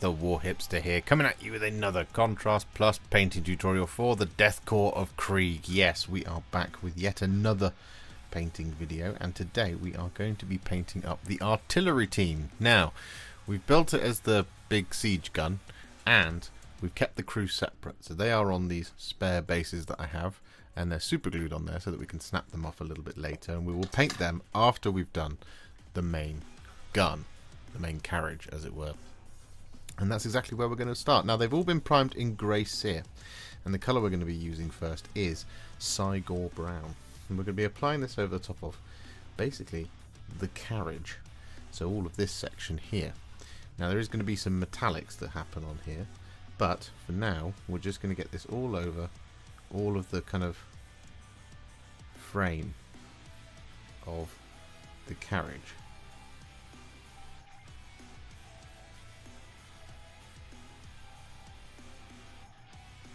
the Warhipster here, coming at you with another Contrast Plus painting tutorial for the Death Korps of Krieg. Yes, we are back with yet another painting video, and today we are going to be painting up the artillery team. Now, we've built it as the big siege gun, and we've kept the crew separate. So they are on these spare bases that I have, and they're super glued on there so that we can snap them off a little bit later, and we will paint them after we've done the main gun, the main carriage as it were. And that's exactly where we're going to start. Now, they've all been primed in grey Seer, and the colour we're going to be using first is Cygor Brown. And we're going to be applying this over the top of basically the carriage, so all of this section here. Now, there is going to be some metallics that happen on here, but for now we're just going to get this all over all of the kind of frame of the carriage.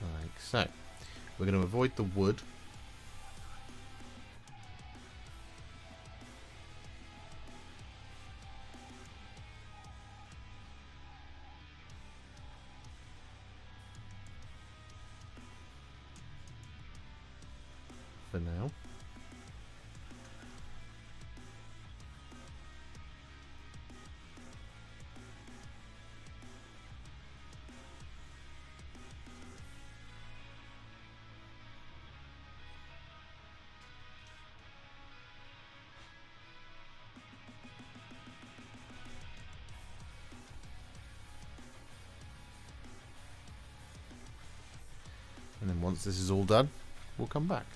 Like so. We're going to avoid the wood. For now. And then once this is all done, we'll come back.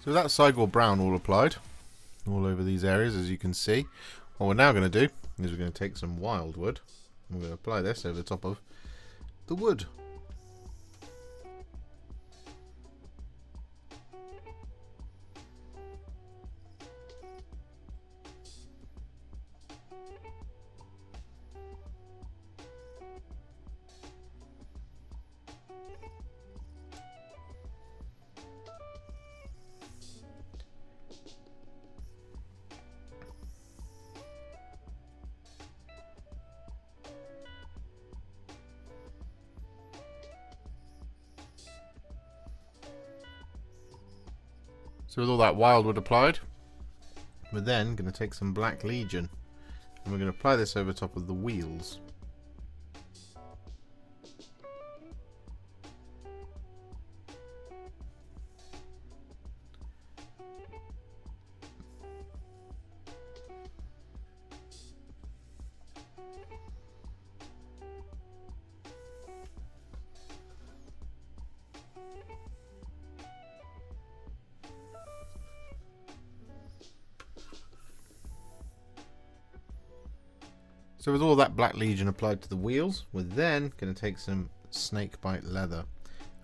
So that's Cygor Brown all applied, all over these areas, as you can see. What we're now going to do is we're going to take some Wyldwood, and we're going to apply this over the top of the wood. So with all that Wyldwood applied, we're then going to take some Black Legion, and we're going to apply this over top of the wheels. So with all that Black Legion applied to the wheels, we're then going to take some Snakebite Leather,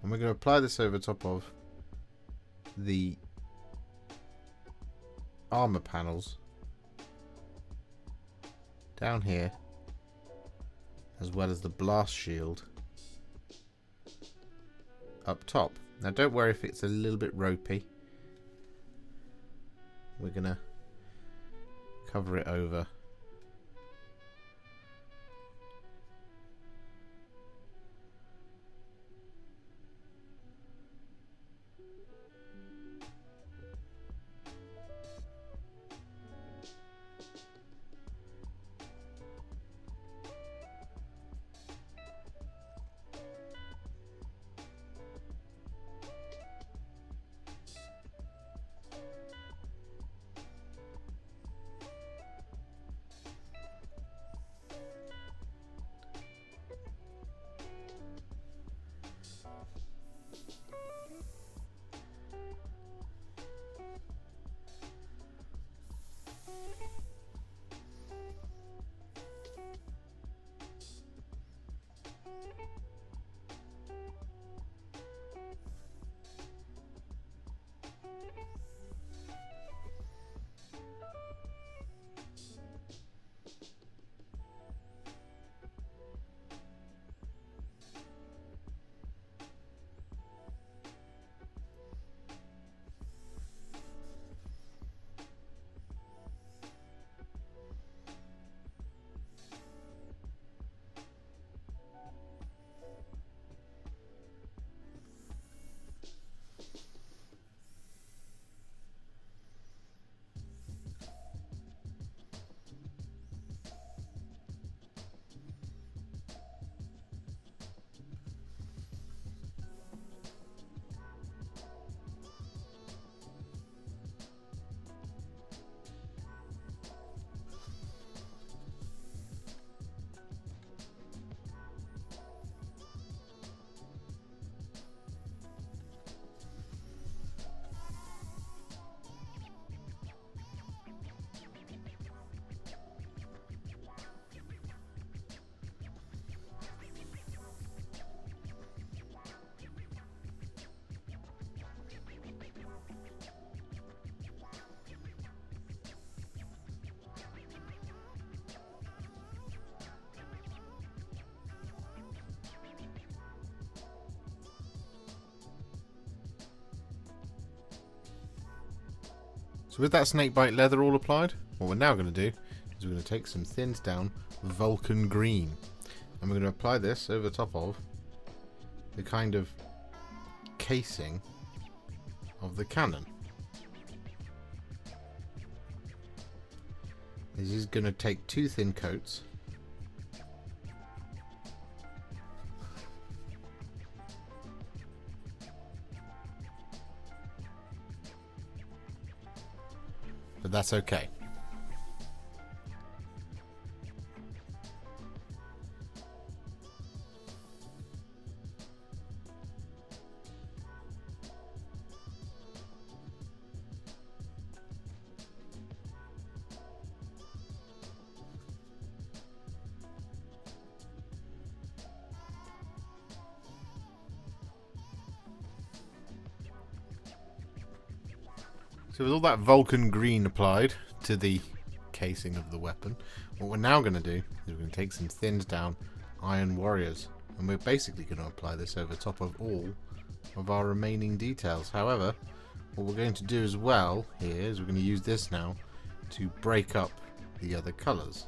and we're going to apply this over top of the armor panels down here, as well as the blast shield up top. Now don't worry if it's a little bit ropey, we're going to cover it over. So with that Snakebite Leather all applied, what we're now going to do is we're going to take some thinned down Vulkan Green, and we're going to apply this over the top of the kind of casing of the cannon. This is going to take 2 thin coats. But that's okay. So with all that Vulkan Green applied to the casing of the weapon, what we're now going to do is we're going to take some thinned down Iron Warriors, and we're basically going to apply this over top of all of our remaining details. However, what we're going to do as well here is we're going to use this now to break up the other colours.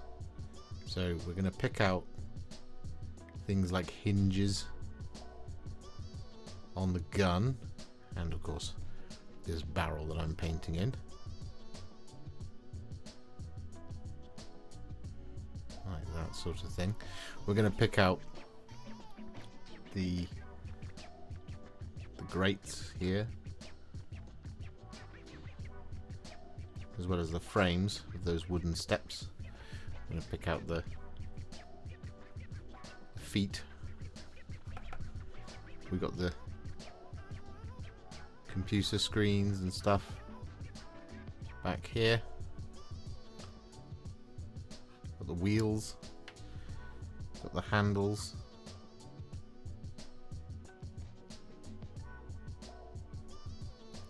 So we're going to pick out things like hinges on the gun, and of course this barrel that I'm painting in. Like that sort of thing. We're going to pick out the grates here, as well as the frames of those wooden steps. I'm going to pick out the feet. We've got the computer screens and stuff back here. Got the wheels, got the handles,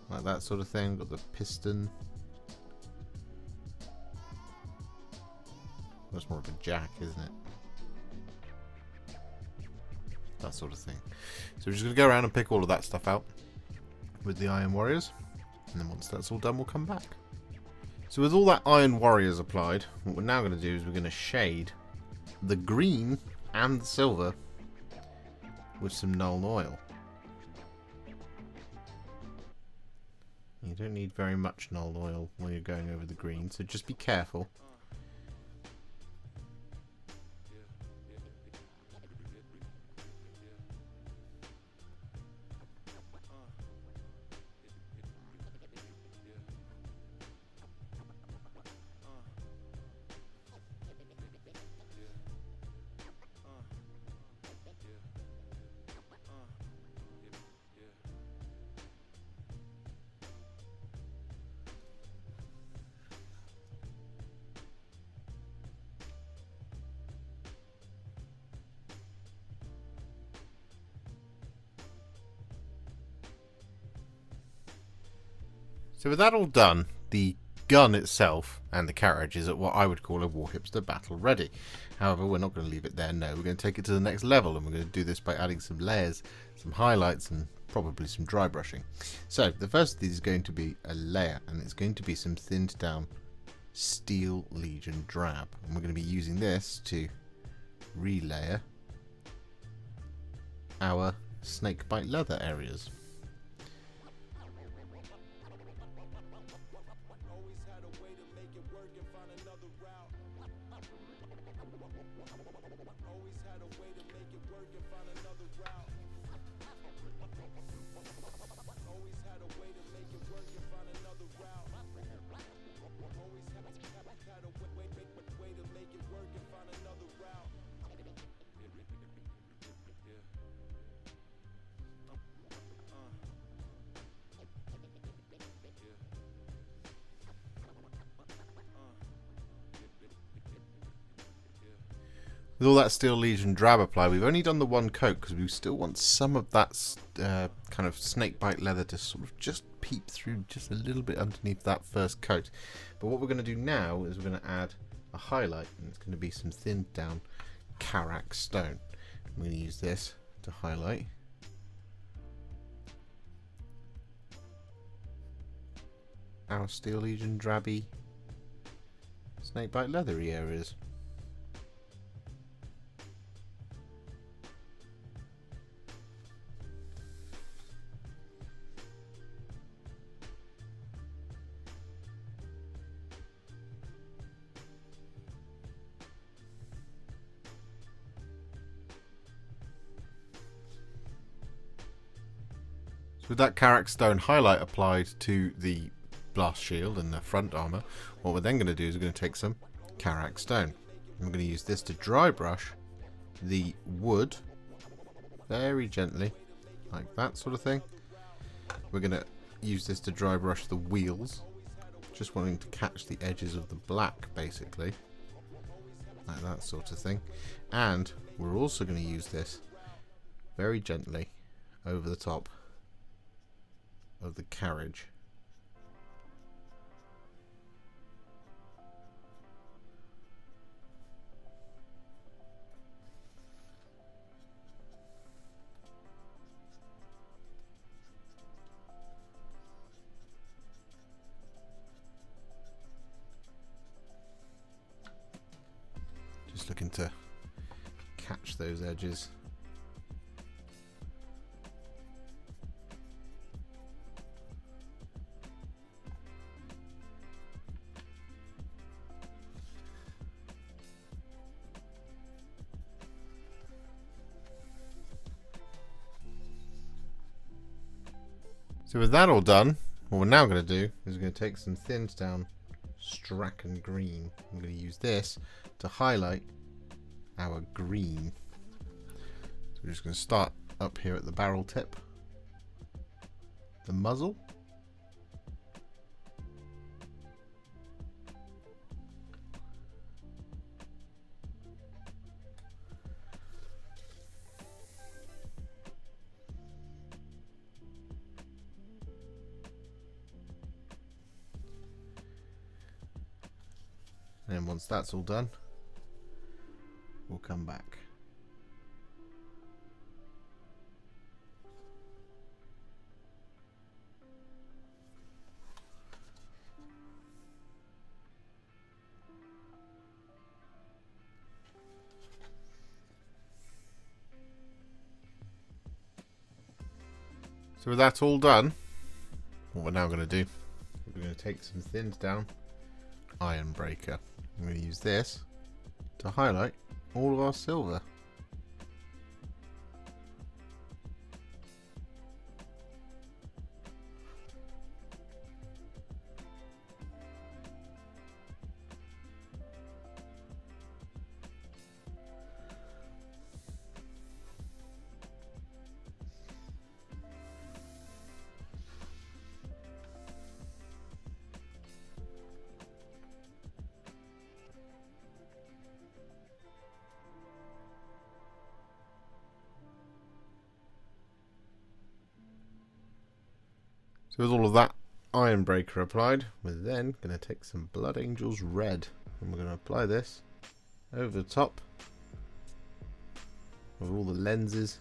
like that sort of thing. Got the piston. That's more of a jack, isn't it? That sort of thing. So we're just going to go around and pick all of that stuff out with the Iron Warriors, and then once that's all done we'll come back. So with all that Iron Warriors applied, what we're now going to do is we're going to shade the green and the silver with some Nuln Oil. You don't need very much Nuln Oil when you're going over the green, so just be careful. So with that all done, the gun itself and the carriage is at what I would call a Warhipster battle ready. However, we're not going to leave it there, no. We're going to take it to the next level, and we're going to do this by adding some layers, some highlights, and probably some dry brushing. So the first of these is going to be a layer, and it's going to be some thinned down Steel Legion Drab. And we're going to be using this to relayer our Snakebite Leather areas. With all that Steel Legion Drab applied, we've only done the one coat because we still want some of that kind of Snakebite Leather to sort of just peep through just a little bit underneath that first coat. But what we're going to do now is we're going to add a highlight, and it's going to be some thinned down Karak Stone. I'm going to use this to highlight. our Steel Legion Drabby Snakebite Leathery areas. With that Karak Stone highlight applied to the blast shield and the front armour, what we're then going to do is we're going to take some Karak Stone. I'm going to use this to dry brush the wood very gently, like that sort of thing. We're going to use this to dry brush the wheels, just wanting to catch the edges of the black basically, like that sort of thing. And we're also going to use this very gently over the top of the carriage. Just looking to catch those edges. So with that all done, what we're now going to do is we're going to take some thinned down Straken Green. I'm going to use this to highlight our green. So we're just going to start up here at the barrel tip, the muzzle, and then once that's all done, we'll come back. So with that all done, what we're now going to do, we're going to take some thinned down Ironbreaker. I'm going to use this to highlight all of our silver. So with all of that Ironbreaker applied, we're then going to take some Blood Angels Red, and we're going to apply this over the top of all the lenses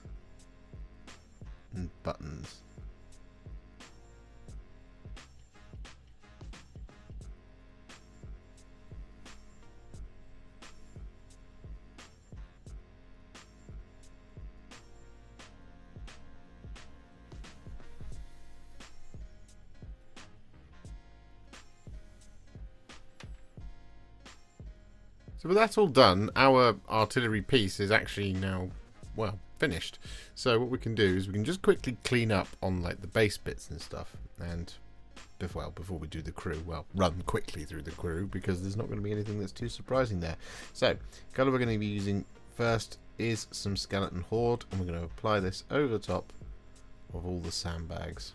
and buttons. So with that all done, our artillery piece is actually now, well, finished. So what we can do is we can just quickly clean up on like the base bits and stuff, and before we do the crew, well, run quickly through the crew because there's not going to be anything that's too surprising there. So colour we're going to be using first is some Skeleton Horde, and we're going to apply this over the top of all the sandbags,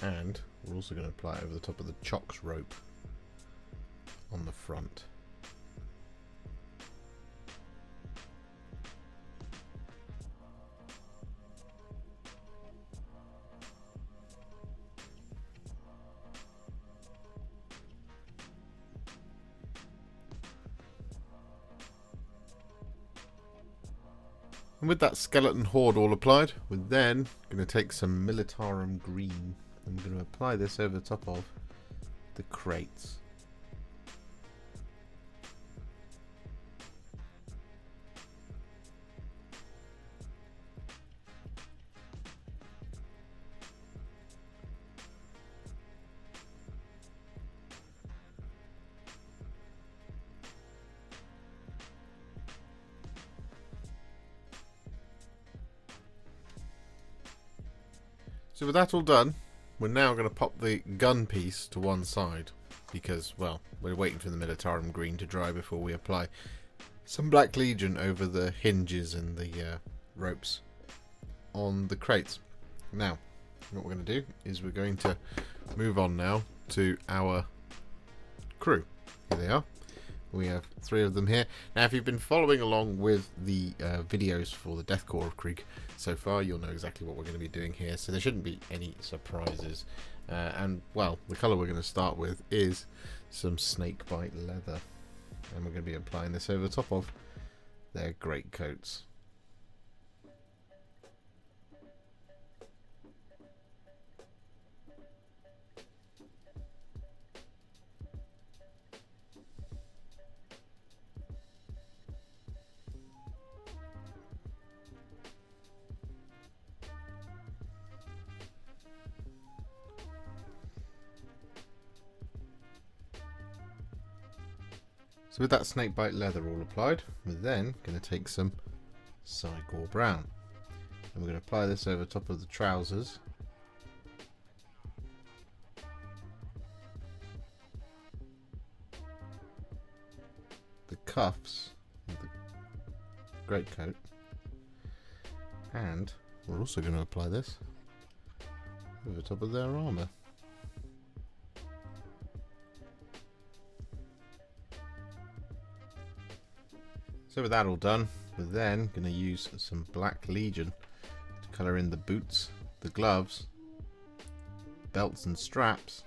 and we're also going to apply it over the top of the chocks rope on the front. And with that Skeleton Horde all applied, we're then going to take some Militarum Green, I'm going to apply this over the top of the crates. So with that all done, we're now going to pop the gun piece to one side because, well, we're waiting for the Militarum Green to dry before we apply some Black Legion over the hinges and the ropes on the crates. Now, what we're going to do is we're going to move on now to our crew. Here they are. We have 3 of them here. Now, if you've been following along with the videos for the Death Korps of Krieg so far, you'll know exactly what we're going to be doing here, so there shouldn't be any surprises. And, well, the colour we're going to start with is some Snakebite Leather. And we're going to be applying this over the top of their greatcoats. So with that Snakebite Leather all applied, we're then going to take some Cygor Brown. And we're going to apply this over top of the trousers. The cuffs of the greatcoat. And we're also going to apply this over top of their armour. So with that all done, we're then going to use some Black Legion to colour in the boots, the gloves, belts and straps.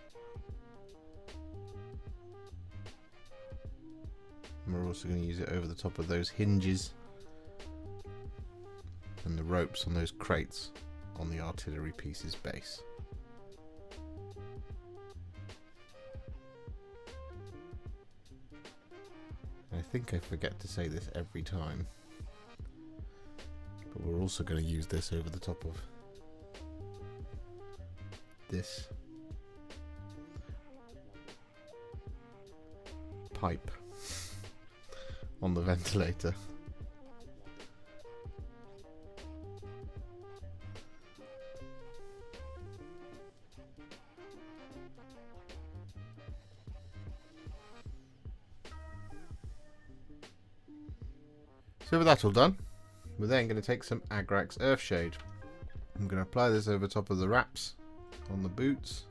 And we're also going to use it over the top of those hinges and the ropes on those crates on the artillery piece's base. I think I forget to say this every time, but we're also going to use this over the top of this pipe on the ventilator. So with that all done, we're then going to take some Agrax Earthshade. I'm going to apply this over top of the wraps on the boots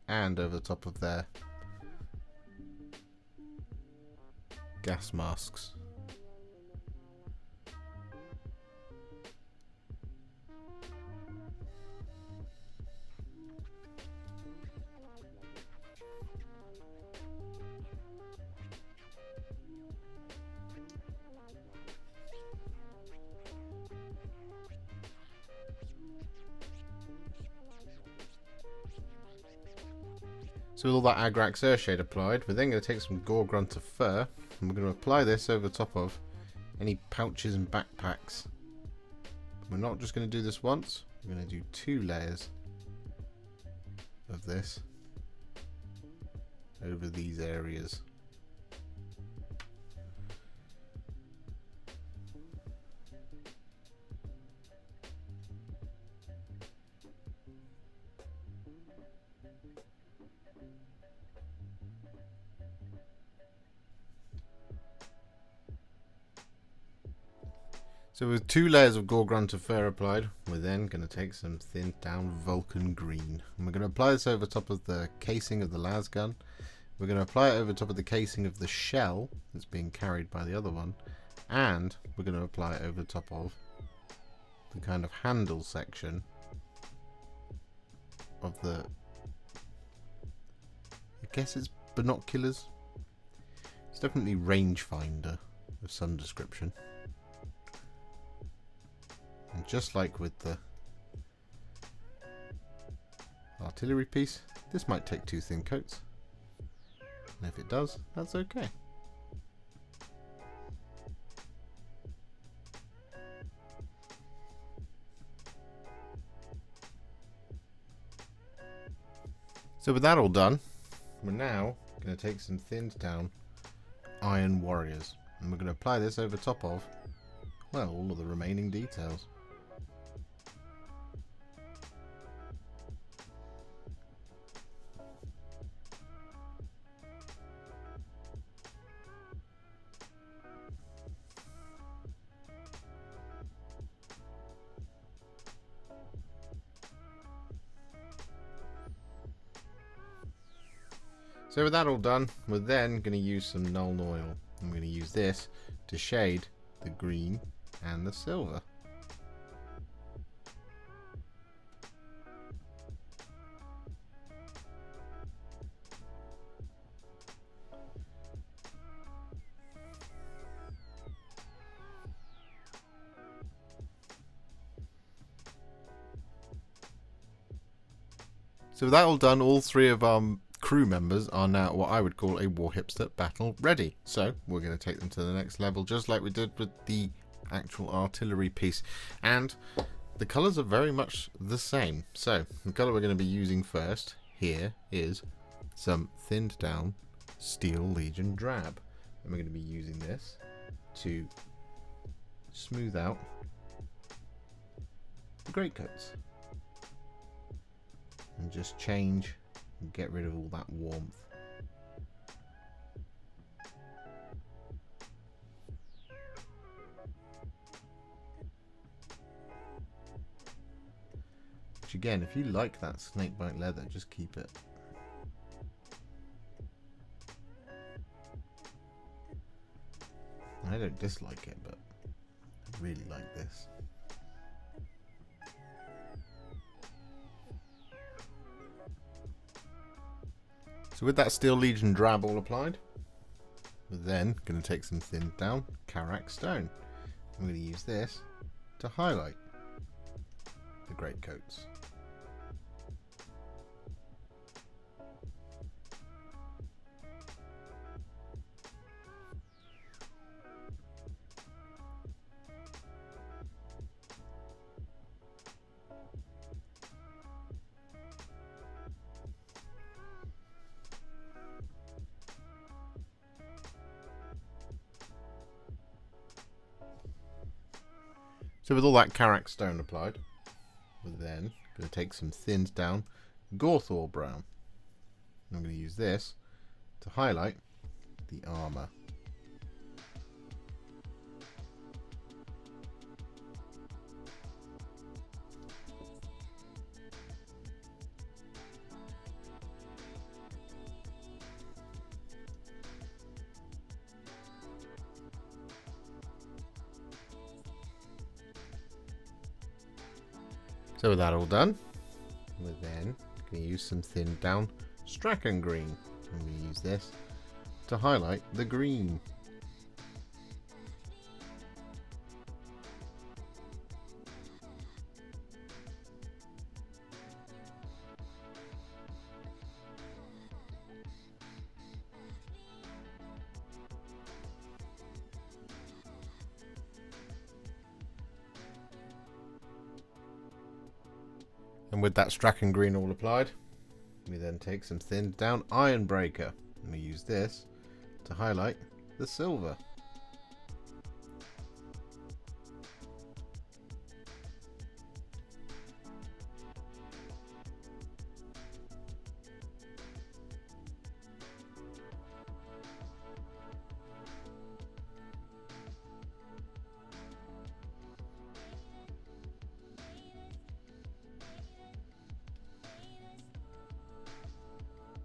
and over the top of their gas masks. So with all that Agrax Earthshade applied, we're then going to take some Gore-Grunta Fur and we're going to apply this over the top of any pouches and backpacks. We're not just going to do this once, we're going to do 2 layers of this over these areas. So with 2 layers of Gore-Grunta Fur applied, we're then going to take some thinned down Vulkan Green. And we're going to apply this over top of the casing of the las gun. We're going to apply it over top of the casing of the shell that's being carried by the other one. And we're going to apply it over top of the kind of handle section of the, I guess it's binoculars. It's definitely rangefinder of some description. And just like with the artillery piece. This might take 2 thin coats. And if it does, that's okay. So with that all done, we're now going to take some thinned down Iron Warriors. And we're going to apply this over top of, well, all of the remaining details. So with that all done, we're then going to use some Nuln Oil. I'm going to use this to shade the green and the silver. So with that all done, all 3 of our crew members are now what I would call a Warhipster battle ready. So we're going to take them to the next level, just like we did with the actual artillery piece. And the colours are very much the same. So the colour we're going to be using first here is some thinned down Steel Legion Drab. And we're going to be using this to smooth out the greatcoats. And just change and get rid of all that warmth. Which again, if you like that snakebite leather, just keep it. I don't dislike it, but I really like this. So with that Steel Legion Drab all applied, we're then going to take some thinned down Karak Stone. I'm going to use this to highlight the greatcoats. So with all that Karak Stone applied, we're then going to take some thinned down Gorthor Brown. And I'm going to use this to highlight the armour. So with that all done, we're then going to use some thinned down Straken Green. And we use this to highlight the green. And with that Straken Green all applied, we then take some thinned down Ironbreaker, and we use this to highlight the silver.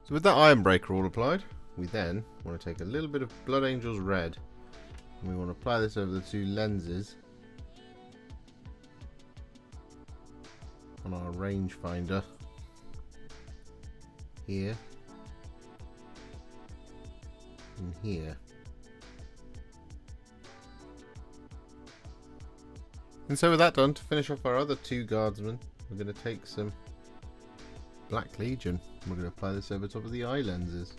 So with that Ironbreaker all applied, we then want to take a little bit of Blood Angel's Red, and we want to apply this over the 2 lenses on our rangefinder here and here. And so with that done, to finish off our other 2 guardsmen, we're going to take some Black Legion. We're going to apply this over top of the eye lenses.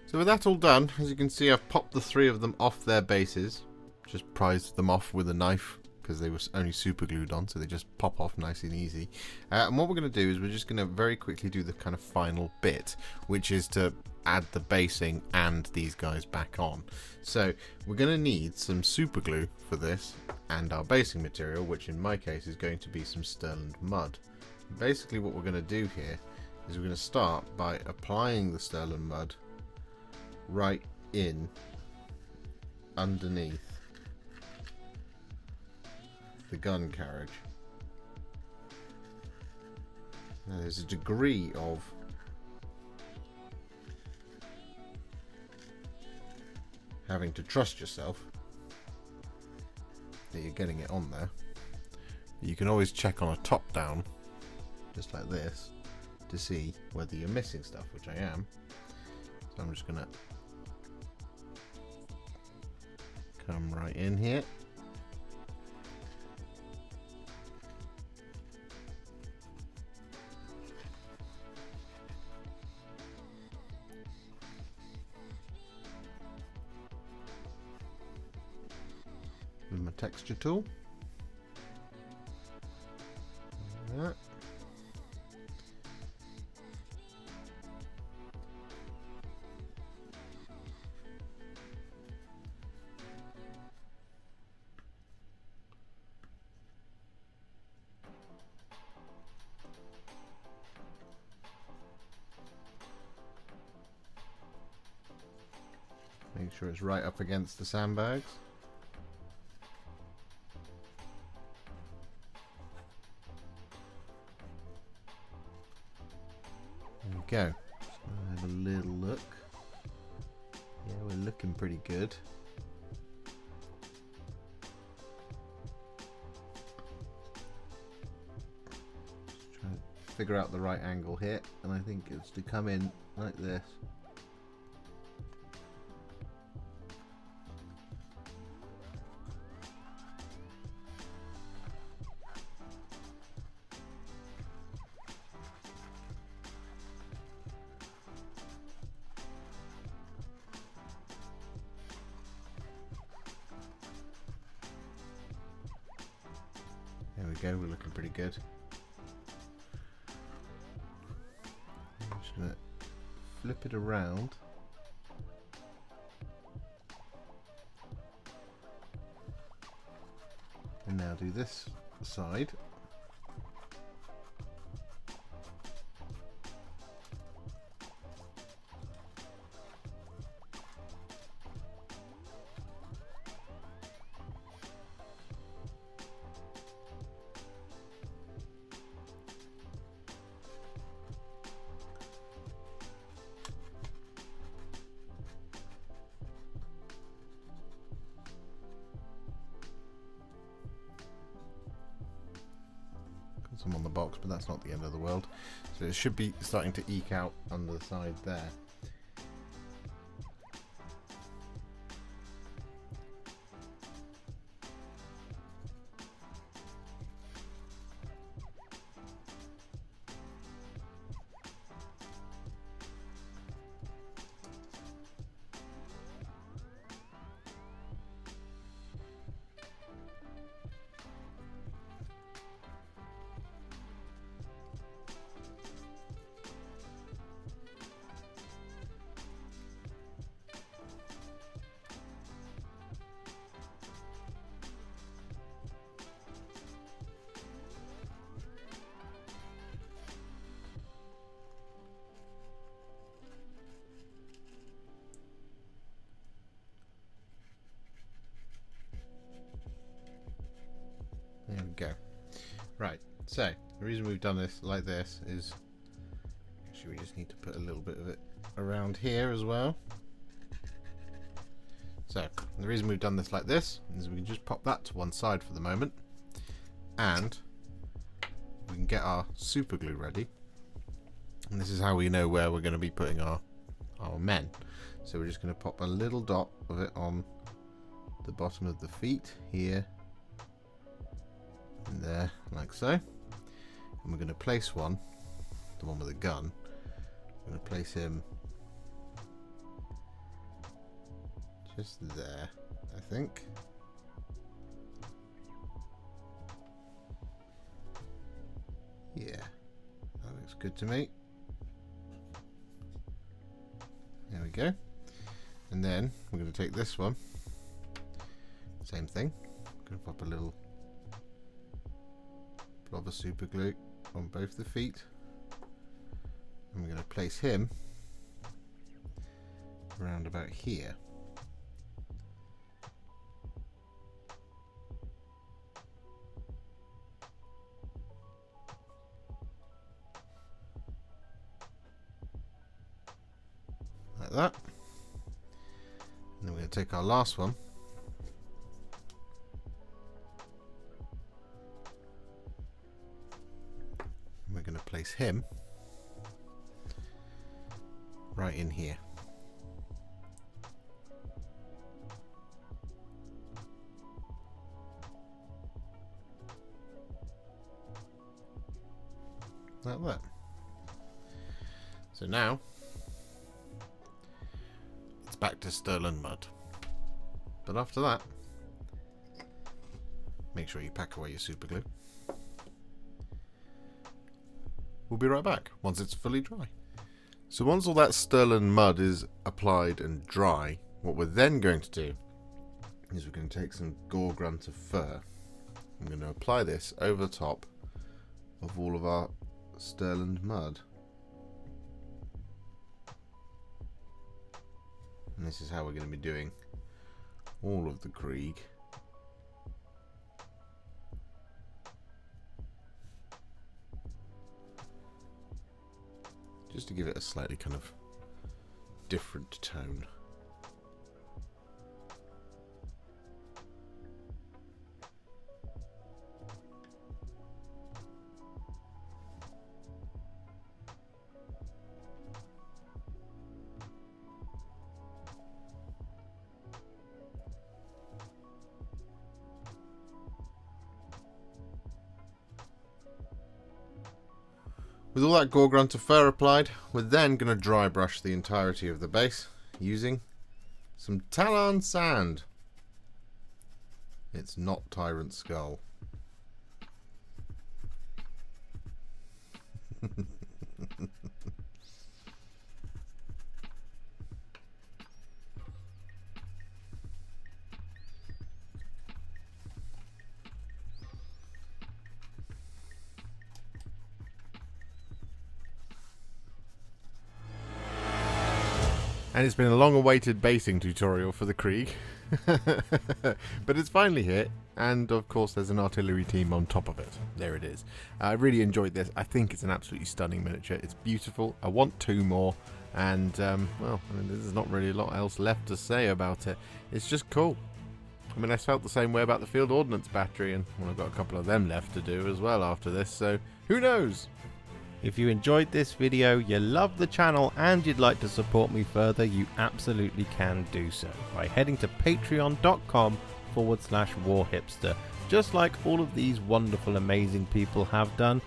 So with that all done, as you can see, I've popped the 3 of them off their bases. Just prized them off with a knife because they were only super glued on, so they just pop off nice and easy. And what we're going to do is we're just going to very quickly do the kind of final bit, which is to add the basing and these guys back on. So we're going to need some super glue for this and our basing material, which in my case is going to be some Stirland Mud. Basically what we're going to do here is we're going to start by applying the Stirland Mud right in underneath the gun carriage. Now there's a degree of having to trust yourself that you're getting it on there. You can always check on a top down just like this to see whether you're missing stuff, which I am. So I'm just gonna come right in here. With my texture tool. Like that. Make sure it's right up against the sandbags. There we go. So have a little look. Yeah, we're looking pretty good. Just trying to figure out the right angle here, and I think it's to come in like this. There we go, we're looking pretty good. I'm just going to flip it around. And now do this side. Some on the box, but that's not the end of the world. So it should be starting to eke out under the side there. There we go. Right, so the reason we've done this like this is actually we just need to put a little bit of it around here as well. So And the reason we've done this like this is we can just pop that to one side for the moment, and we can get our super glue ready. And this is how we know where we're going to be putting our men. So we're just going to pop a little dot of it on the bottom of the feet here and there, like so. And we're going to place one, the one with the gun. I'm going to place him just there, I think. Yeah, that looks good to me. There we go. And then we're going to take this one, same thing. I'm going to pop a little blob of super glue on both the feet, and we're going to place him around about here. Like that. And then we're going to take our last one, and we're going to place him right in here. Like that. So now it's back to Stirland Mud. But after that, make sure you pack away your super glue. We'll be right back once it's fully dry. So once all that Stirland Mud is applied and dry, what we're then going to do is we're going to take some Gore-Grunta Fur. I'm going to apply this over the top of all of our Stirland Mud. And this is how we're going to be doing all of the Krieg. Just to give it a slightly kind of different tone. With all that Gore-Grunta Fur applied, we're then going to dry brush the entirety of the base using some Tallarn Sand. It's not Tyrant Skull. And it's been a long-awaited basing tutorial for the Krieg, but it's finally here, and of course there's an artillery team on top of it. There it is. I really enjoyed this. I think it's an absolutely stunning miniature. It's beautiful. I want 2 more, and well, I mean, there's not really a lot else left to say about it. It's just cool. I mean, I felt the same way about the field ordnance battery, and well, I've got a couple of them left to do as well after this, so who knows? If you enjoyed this video, you love the channel, and you'd like to support me further, you absolutely can do so by heading to patreon.com/Warhipster, just like all of these wonderful, amazing people have done.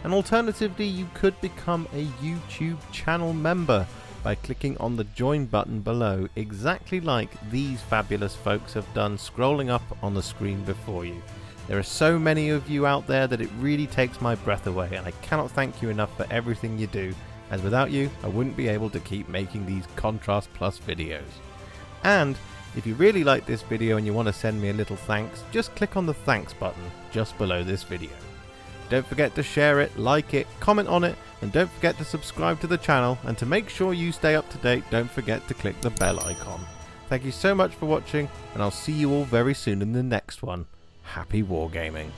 And alternatively, you could become a YouTube channel member by clicking on the join button below, exactly like these fabulous folks have done, scrolling up on the screen before you. There are so many of you out there that it really takes my breath away, and I cannot thank you enough for everything you do, as without you I wouldn't be able to keep making these Contrast Plus videos. And if you really like this video and you want to send me a little thanks, just click on the thanks button just below this video. Don't forget to share it, like it, comment on it, and don't forget to subscribe to the channel, and to make sure you stay up to date, don't forget to click the bell icon. Thank you so much for watching, and I'll see you all very soon in the next one. Happy wargaming.